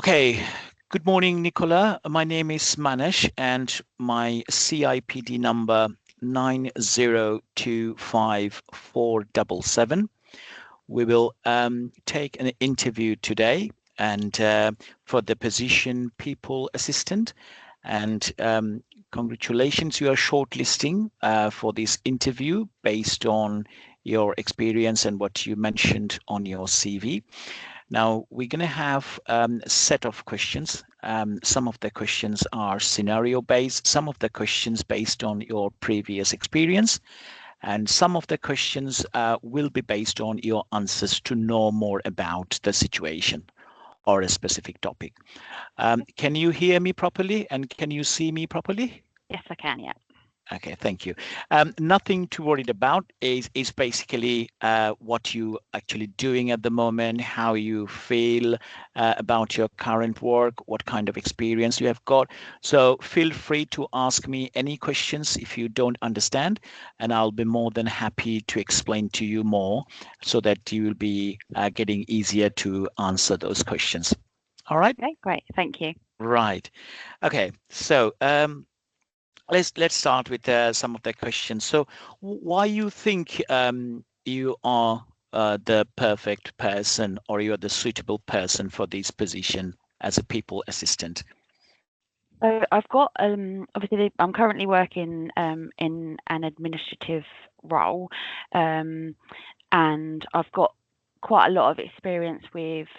Okay, good morning, Nicola. My name is Manish and my CIPD number 9025477. We will take an interview today and for the position people assistant. And congratulations, you are shortlisting for this interview based on your experience and what you mentioned on your CV. Now, we're going to have a set of questions. Some of the questions are scenario based, some of the questions based on your previous experience, and some of the questions will be based on your answers to know more about the situation or a specific topic. Can you hear me properly and can you see me properly? Yes, I can, yeah. Okay, thank you. Nothing to worry about is basically what you actually doing at the moment, how you feel about your current work, what kind of experience you have got. So feel free to ask me any questions if you don't understand, and I'll be more than happy to explain to you more so that you will be getting easier to answer those questions. All right? Okay, great. Thank you. Right. Okay. So let's start with some of the questions. So, why you think you are the perfect person, or you are the suitable person for this position as a people assistant? So I've got obviously I'm currently working in an administrative role, and I've got quite a lot of experience with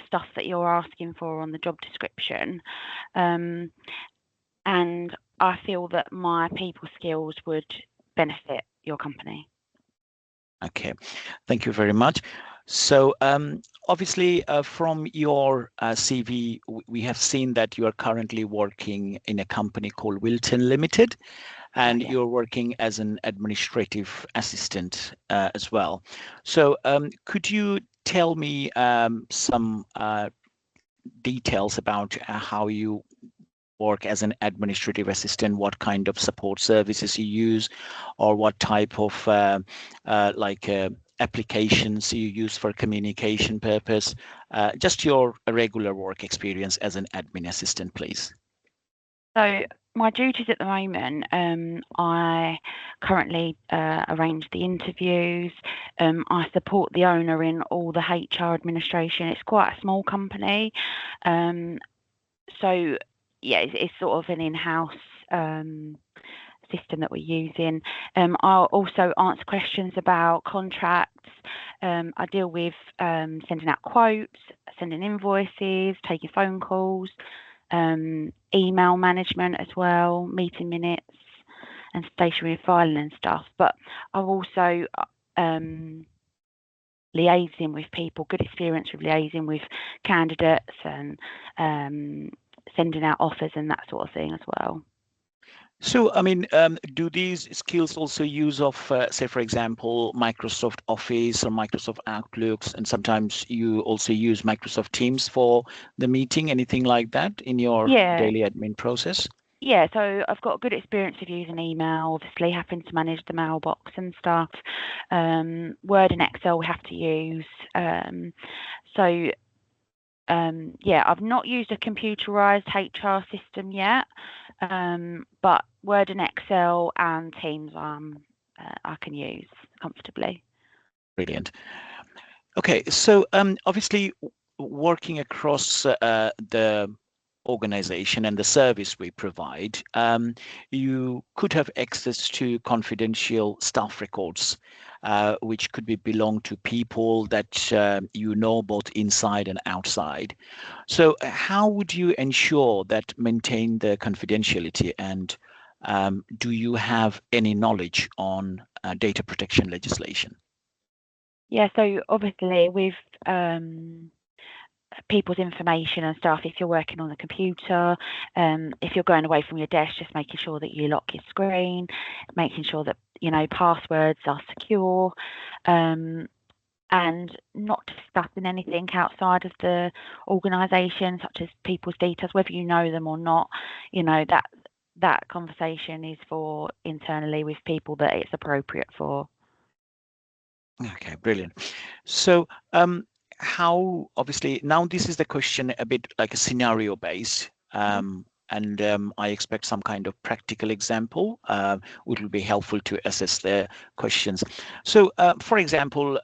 stuff that you're asking for on the job description, and I feel that my people skills would benefit your company. Okay, thank you very much. So, obviously, from your CV, we have seen that you are currently working in a company called Wilton Limited, and Yeah. you're working as an administrative assistant as well. So, could you tell me some details about how you work as an administrative assistant, what kind of support services you use, or what type of like applications you use for communication purpose? Just your regular work experience as an admin assistant, please. So my duties at the moment, I currently arrange the interviews. I support the owner in all the HR administration. It's quite a small company, so yeah, it's sort of an in-house system that we're using. I'll also answer questions about contracts. I deal with sending out quotes, sending invoices, taking phone calls, email management as well, meeting minutes and stationery filing and stuff. But I've also liaising with people, good experience with liaising with candidates and sending out offers and that sort of thing as well. So, I mean, do these skills also use of, say, for example, Microsoft Office or Microsoft Outlooks, and sometimes you also use Microsoft Teams for the meeting, anything like that in your Yeah. daily admin process? Yeah, so I've got good experience of using email, obviously having to manage the mailbox and stuff. Word and Excel we have to use. So yeah, I've not used a computerized HR system yet, but Word and Excel and Teams I can use comfortably. Brilliant. Okay, so obviously working across the organization and the service we provide, you could have access to confidential staff records, which could be belong to people that you know both inside and outside. So how would you ensure that maintain the confidentiality, and do you have any knowledge on data protection legislation? Yeah, so obviously with people's information and stuff, if you're working on the computer, if you're going away from your desk, just making sure that you lock your screen, making sure that passwords are secure, and not discussing anything outside of the organisation, such as people's details, whether you know them or not. That conversation is for internally with people that it's appropriate for. Okay, brilliant. So, how, obviously, now this is the question a bit like a scenario based. And I expect some kind of practical example, which will be helpful to assess the questions. So, for example,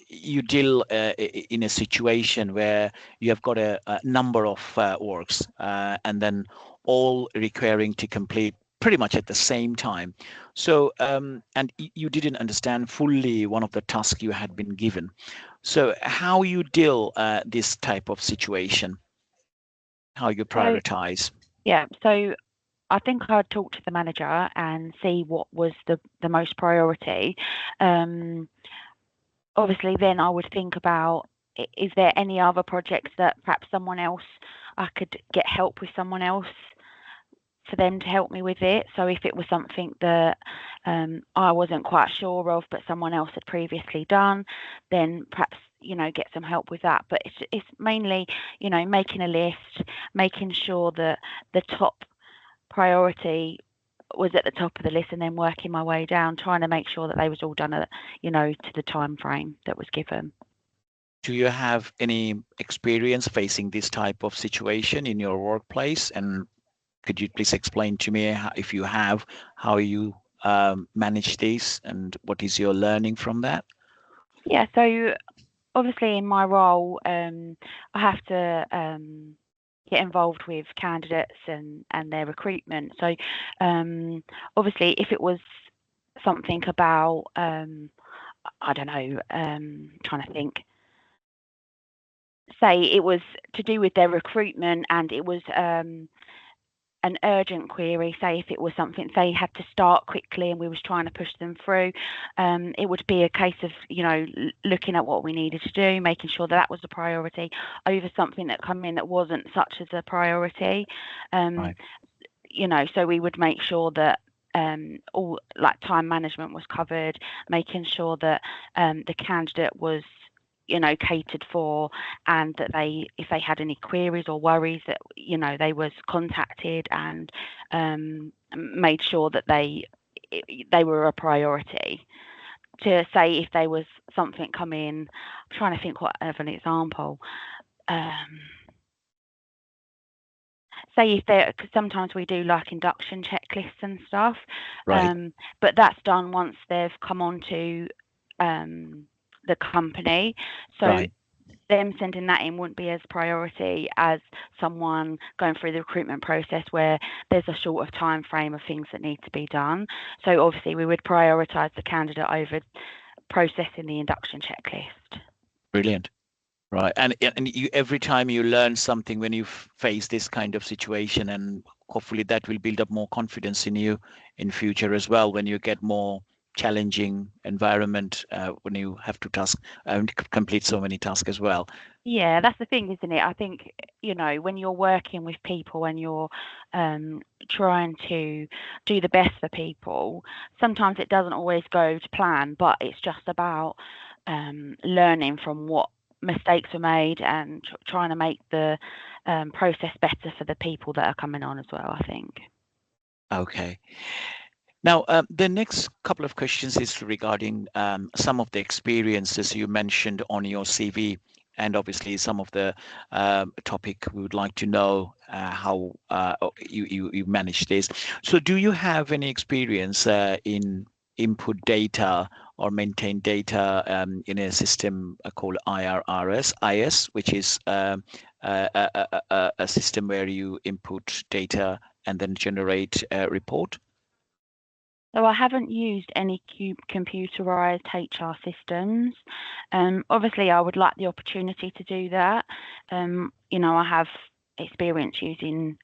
you deal in a situation where you have got a number of works, and then all requiring to complete pretty much at the same time. So, and you didn't understand fully one of the tasks you had been given. So, how you deal this type of situation? How you So prioritize? yeah, so I think I'd talk to the manager and see what was the most priority. Um, Obviously, then I would think about, is there any other projects that perhaps someone else, I could get help with someone else for them to help me with it. So if it was something that I wasn't quite sure of, but someone else had previously done, then perhaps, get some help with that. But it's mainly, making a list, making sure that the top priority was at the top of the list, and then working my way down, trying to make sure that they was all done at, to the time frame that was given. Do you have any experience facing this type of situation in your workplace? And could you please explain to me, if you have, how you manage this and what is your learning from that? Yeah, so obviously in my role, I have to get involved with candidates and their recruitment. So obviously, if it was something about, I don't know, trying to think, say it was to do with their recruitment and it was an urgent query, say if it was something they had to start quickly and we was trying to push them through, it would be a case of, looking at what we needed to do, making sure that that was a priority over something that come in that wasn't such as a priority. Right. So we would make sure that all like time management was covered, making sure that the candidate was catered for, and that if they had any queries or worries, that they was contacted and made sure that they were a priority. To say if there was something come in, I'm trying to think what of an example. Say if there, because sometimes we do like induction checklists and stuff, Right. but that's done once they've come on to the company. So Right. them sending that in wouldn't be as priority as someone going through the recruitment process where there's a short of time frame of things that need to be done. So obviously we would prioritise the candidate over processing the induction checklist. Brilliant. Right. And you, every time you learn something when you face this kind of situation, and hopefully that will build up more confidence in you in future as well when you get more challenging environment, when you have to task and complete so many tasks as well. Yeah, that's the thing, isn't it? I think, when you're working with people and you're trying to do the best for people, sometimes it doesn't always go to plan, but it's just about learning from what mistakes were made and trying to make the process better for the people that are coming on as well, I think. Okay. Now, the next couple of questions is regarding some of the experiences you mentioned on your CV, and obviously some of the topic we would like to know how you manage this. So, do you have any experience in input data or maintain data in a system called IRRS, IS, which is a system where you input data and then generate a report? So I haven't used any computerized HR systems. Obviously, I would like the opportunity to do that. I have experience using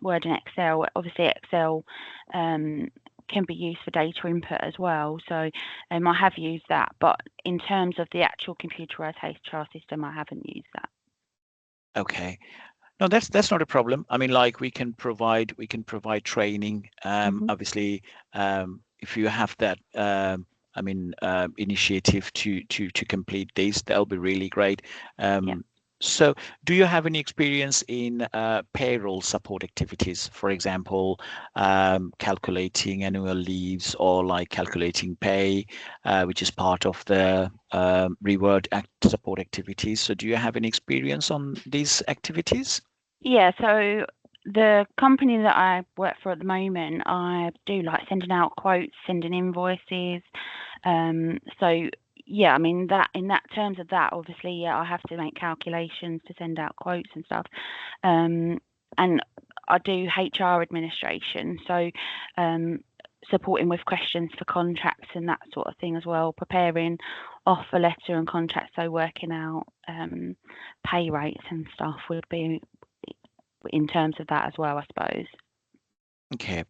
Word and Excel. Obviously, Excel can be used for data input as well. So I have used that, but in terms of the actual computerized HR system, I haven't used that. Okay. No, that's not a problem. I mean, like we can provide training. Hmm. Obviously, if you have that, I mean, initiative to complete this, that'll be really great. Yeah. Um, So, do you have any experience in payroll support activities? For example, calculating annual leaves or like calculating pay, which is part of the reward act support activities. So, do you have any experience on these activities? Yeah, so the company that I work for at the moment, I do like sending out quotes, sending invoices. So yeah, I mean that in that terms of that, obviously, yeah, I have to make calculations to send out quotes and stuff. Um, and I do HR administration, so supporting with questions for contracts and that sort of thing as well, preparing offer letter and contracts, so working out pay rates and stuff would be in terms of that as well, I suppose. Okay.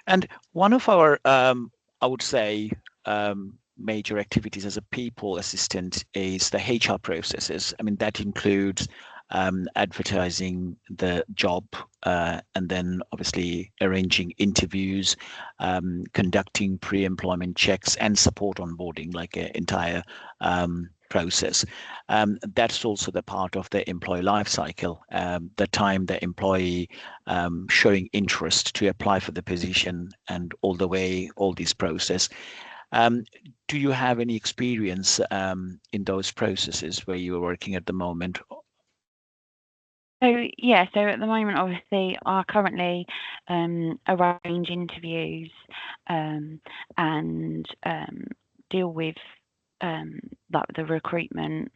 And one of our, I would say, major activities as a people assistant is the HR processes. I mean, that includes advertising the job and then obviously arranging interviews, conducting pre-employment checks and support onboarding, like an entire process. That's also the part of the employee life cycle, the time the employee showing interest to apply for the position and all the way, all this process. Um, do you have any experience in those processes where you are working at the moment? So yeah, so at the moment, obviously, I currently arrange interviews and deal with like the recruitment,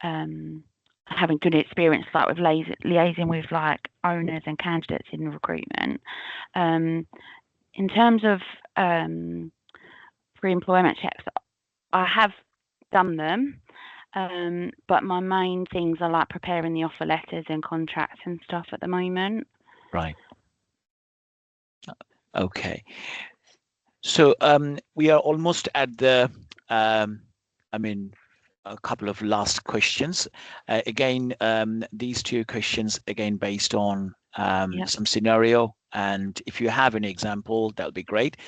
um, having good experience like with liaising with like owners and candidates in recruitment. Um, in terms of pre-employment checks, I have done them. But my main things are like preparing the offer letters and contracts and stuff at the moment. Right. Okay. So we are almost at the, I mean, a couple of last questions. Again, these two questions, again, based on Yeah. some scenario. And if you have an example, that'll be great.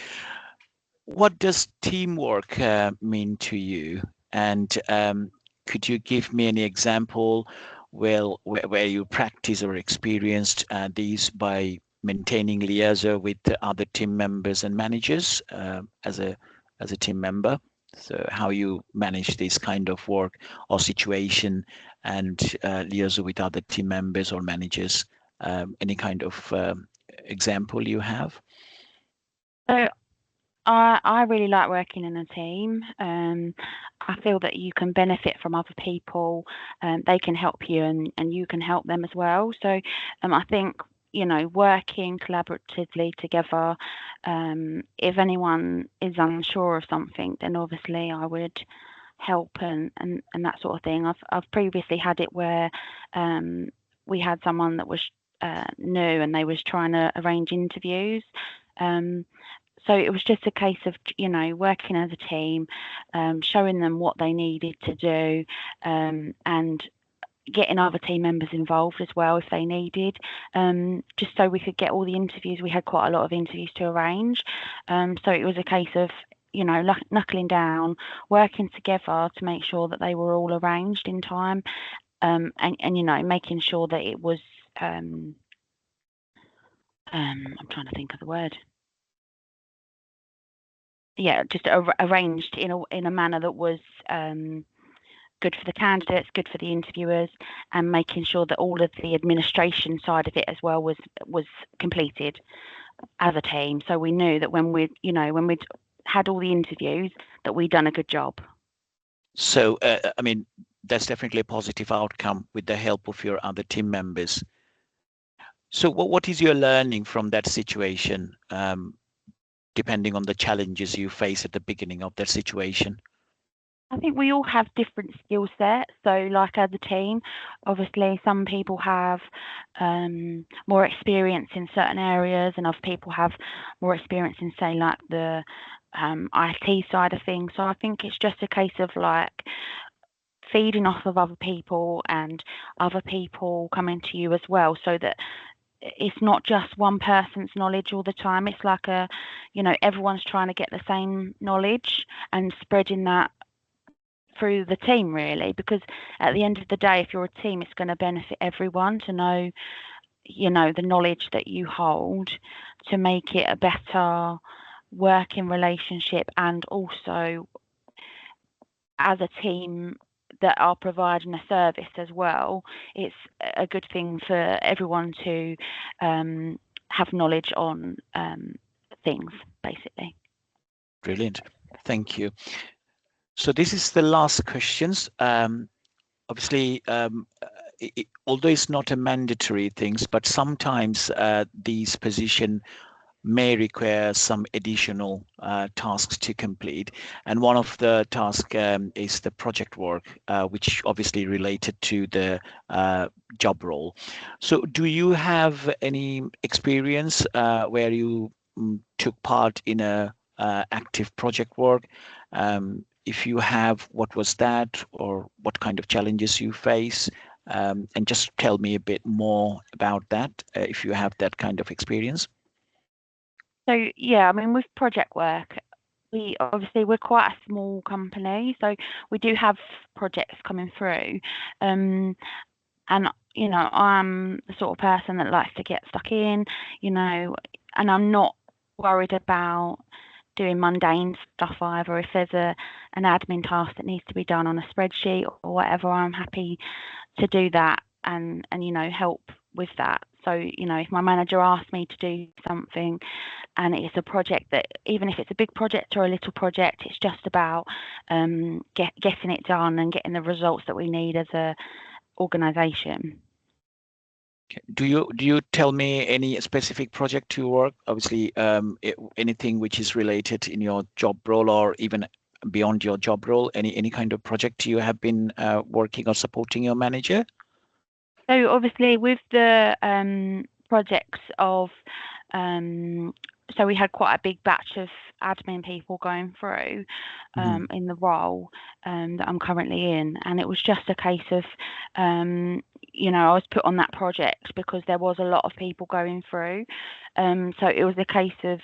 What does teamwork mean to you? And could you give me any example where you practice or experienced these by maintaining liaison with the other team members and managers as a team member? So how you manage this kind of work or situation and liaison with other team members or managers? Any kind of example you have? So I really like working in a team. I feel that you can benefit from other people. They can help you and you can help them as well. So I think, you know, working collaboratively together, if anyone is unsure of something, then obviously I would help and that sort of thing. I've previously had it where we had someone that was new and they was trying to arrange interviews. Um, so it was just a case of, you know, working as a team, showing them what they needed to do, and getting other team members involved as well if they needed, just so we could get all the interviews. We had quite a lot of interviews to arrange. So it was a case of, you know, knuckling down, working together to make sure that they were all arranged in time, and you know, making sure that it was, I'm trying to think of the word. Yeah, just arranged in a manner that was good for the candidates, good for the interviewers, and making sure that all of the administration side of it as well was completed as a team. So we knew that when we'd had all the interviews, that we'd done a good job. So, I mean, that's definitely a positive outcome with the help of your other team members. So, what is your learning from that situation, depending on the challenges you face at the beginning of that situation? I think we all have different skill sets. So, like as a team, obviously, some people have more experience in certain areas, and other people have more experience in, say, like the IT side of things. So, I think it's just a case of like feeding off of other people and other people coming to you as well, so that it's not just one person's knowledge all the time. It's like everyone's trying to get the same knowledge and spreading that through the team really, because at the end of the day, if you're a team, it's going to benefit everyone to know, the knowledge that you hold to make it a better working relationship, and also as a team that are providing a service as well, it's a good thing for everyone to have knowledge on things, basically. Brilliant. Thank you. So this is the last questions. Obviously, although it's not a mandatory things, but sometimes these position may require some additional tasks to complete. And one of the tasks is the project work, which obviously related to the job role. So do you have any experience where you took part in a active project work? If you have, what was that, or what kind of challenges you face? And just tell me a bit more about that, if you have that kind of experience. So yeah, I mean, with project work, we're quite a small company, so we do have projects coming through, and I'm the sort of person that likes to get stuck in, and I'm not worried about doing mundane stuff either. If there's an admin task that needs to be done on a spreadsheet or whatever, I'm happy to do that and help with that. So if my manager asks me to do something and it's a project that, even if it's a big project or a little project, it's just about getting it done and getting the results that we need as a organization. Do you tell me any specific project to work? Obviously, anything which is related in your job role or even beyond your job role, any kind of project you have been working or supporting your manager? So obviously with the projects of so we had quite a big batch of admin people going through in the role that I'm currently in, and it was just a case of I was put on that project because there was a lot of people going through, so it was a case of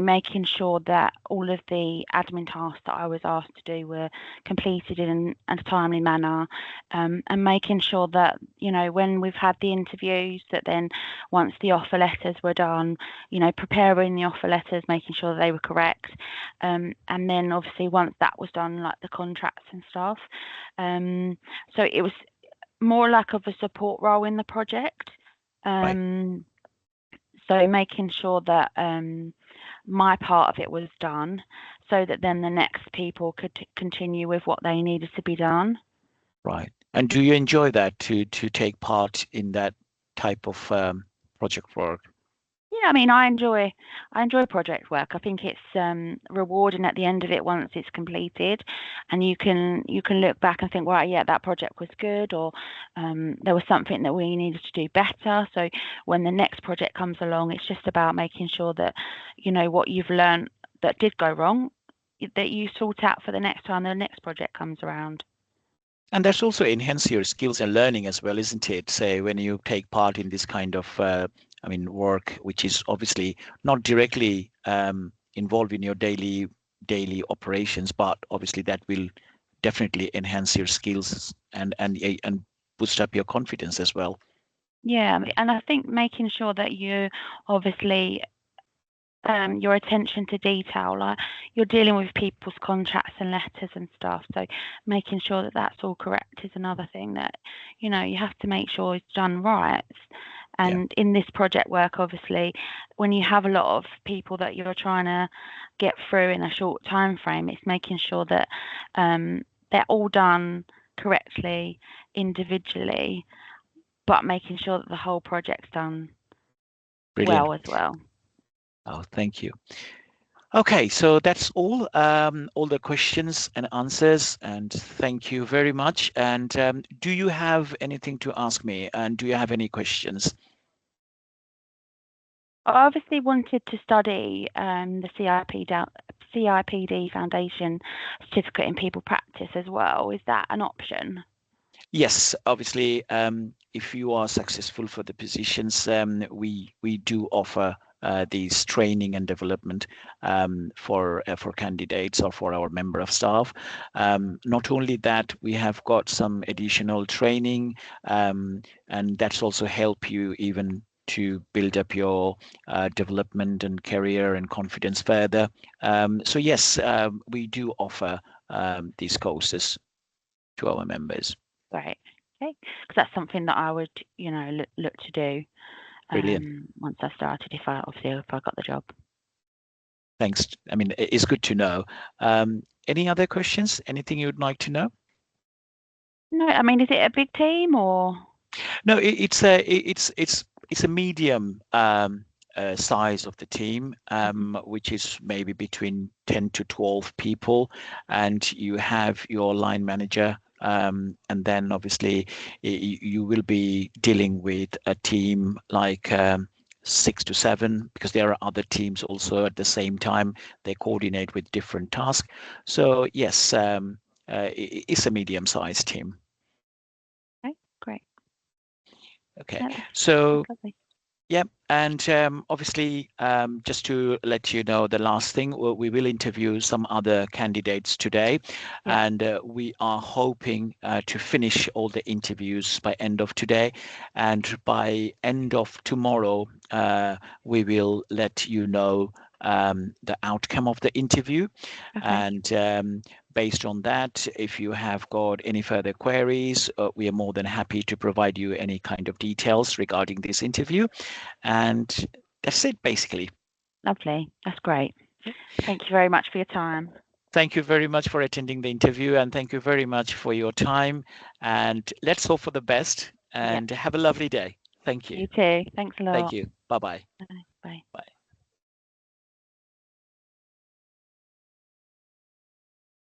making sure that all of the admin tasks that I was asked to do were completed in a timely manner, and making sure that when we've had the interviews, that then once the offer letters were done, preparing the offer letters, making sure that they were correct, and then obviously once that was done, like the contracts and stuff. So it was more like of a support role in the project. Right. So making sure that my part of it was done, so that then the next people could continue with what they needed to be done. Right. And do you enjoy that, to take part in that type of project work? Yeah, I mean, I enjoy project work. I think it's rewarding at the end of it once it's completed, and you can look back and think, right, yeah, that project was good, or there was something that we needed to do better. So when the next project comes along, it's just about making sure that what you've learned that did go wrong, that you sort out for the next time the next project comes around. And that's also enhance your skills and learning as well, isn't it? Say when you take part in this kind of, work, which is obviously not directly involved in your daily operations, but obviously that will definitely enhance your skills and boost up your confidence as well. Yeah, and I think making sure that you obviously your attention to detail, like you're dealing with people's contracts and letters and stuff, so making sure that that's all correct is another thing that you have to make sure it's done right. Yeah, And in this project work, obviously, when you have a lot of people that you're trying to get through in a short time frame, it's making sure that they're all done correctly individually, but making sure that the whole project's done brilliant. well as well. Oh, thank you. Okay, so that's all the questions and answers, and thank you very much. And do you have anything to ask me? And do you have any questions? I obviously wanted to study the CIPD Foundation certificate in people practice as well. Is that an option? Yes, obviously, if you are successful for the positions, we do offer these training and development for candidates or for our member of staff. Not only that, we have got some additional training, and that's also help you even to build up your development and career and confidence further. So yes, we do offer these courses to our members. Great. Okay. Because that's something that I would, look to do Brilliant. once I started, if I got the job. Thanks. I mean, it's good to know. Any other questions? Anything you'd like to know? No, I mean, is it a big team or? No, it's a medium size of the team, which is maybe between 10 to 12 people, and you have your line manager. And then obviously you will be dealing with a team like 6 to 7, because there are other teams also at the same time. They coordinate with different tasks. So yes, it's a medium-sized team. Okay, great. Okay, Yeah, so that's lovely. yeah, and obviously, just to let you know, the last thing, we will interview some other candidates today, Yeah. and we are hoping to finish all the interviews by end of today, and by end of tomorrow, we will let you know the outcome of the interview, Okay. and based on that, if you have got any further queries, we are more than happy to provide you any kind of details regarding this interview. And that's it, basically. Lovely. That's great. Thank you very much for your time. Thank you very much for attending the interview, and thank you very much for your time. And let's hope for the best Yep. and have a lovely day. Thank you. You too. Thanks a Thank lot. you. Bye bye. Bye.